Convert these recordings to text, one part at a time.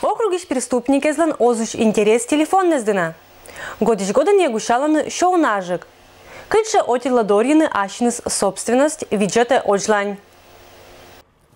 Округиш преступники злан озуш интерес телефон нездена. Годиш года не гушалан шоунажик. Кычше отила Дорьины ащиныс собственность виджета оджлань.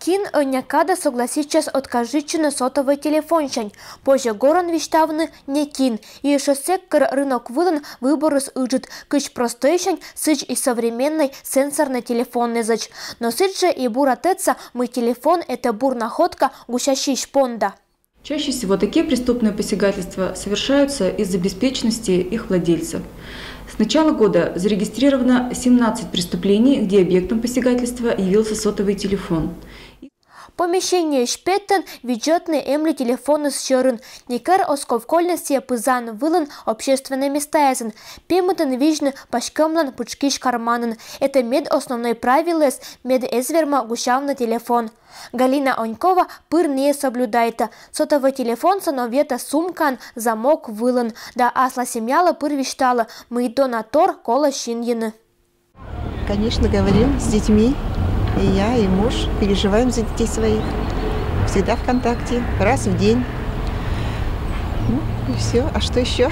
Кин някада согласичас откажичина сотовый телефончань. Позже горон виштавны не кин. И шосек кыр рынок вылан выборус ыжит. Кыч простойшань сыч и современный сенсорный телефонный зач. Но сыч же и буратеца мой телефон это бур находка гущащий шпонда. Чаще всего такие преступные посягательства совершаются из-за беспечности их владельцев. С начала года зарегистрировано 17 преступлений, где объектом посягательства явился сотовый телефон. Помещение шпеттен бюджетный эмли телефоны с черын. Никар осковкольности пызан вылан общественные места язын. Пемытын вижны пашкамлан пучкиш карманын. Это мед основной правилес, мед эзверма гущавный телефон. Галина Онькова пыр не соблюдает. Сотовый телефон сановета сумкан замок вылан. Да асла семьяла пыр виштала. Мы до на тор кола шиньины. Конечно, говорим с детьми. И я, и муж переживаем за детей своих. Всегда в контакте, раз в день. Ну и все. А что еще?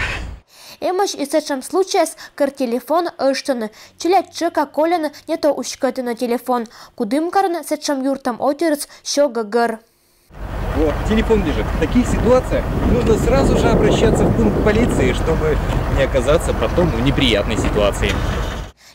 Эмаш и сечем случаес кар телефон ыштыны. Челять чека коляны не то ушкаты на телефон. Кудым карны сечем юртам отерец щога гыр. Вот, телефон лежит. В таких ситуациях нужно сразу же обращаться в пункт полиции, чтобы не оказаться потом в неприятной ситуации.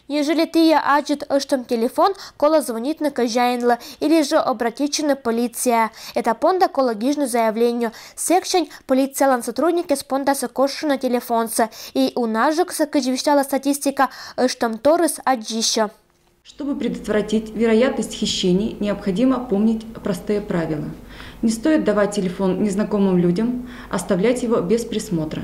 Ежели ты аджит ыштым телефон, кола звонит на хозяинла или же обратиться на полиция. Это понда кола гижну заявлению. Секшень полициялан сотрудники спонда сокошу на телефонца. И у нажик сокачевищала статистика ыштым торыс аджища. Чтобы предотвратить вероятность хищений, необходимо помнить простые правила. Не стоит давать телефон незнакомым людям, оставлять его без присмотра.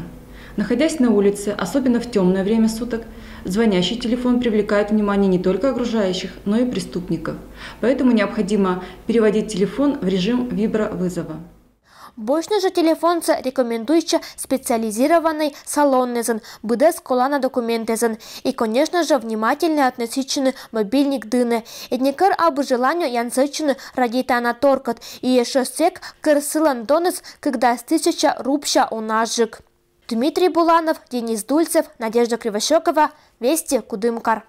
Находясь на улице, особенно в темное время суток, звонящий телефон привлекает внимание не только окружающих, но и преступников. Поэтому необходимо переводить телефон в режим вибровызова. Больше же телефонца рекомендуется специализированный салоннезен, быдес колана документезен и, конечно же, внимательно относительный мобильник дыны. Эдникар абы желанию янцечины радита на торкот и еще сек кырсылан донес, когда с 1000 рубща у нажик. Дмитрий Буланов, Денис Дульцев, Надежда Кривощекова, Вести Кудымкар.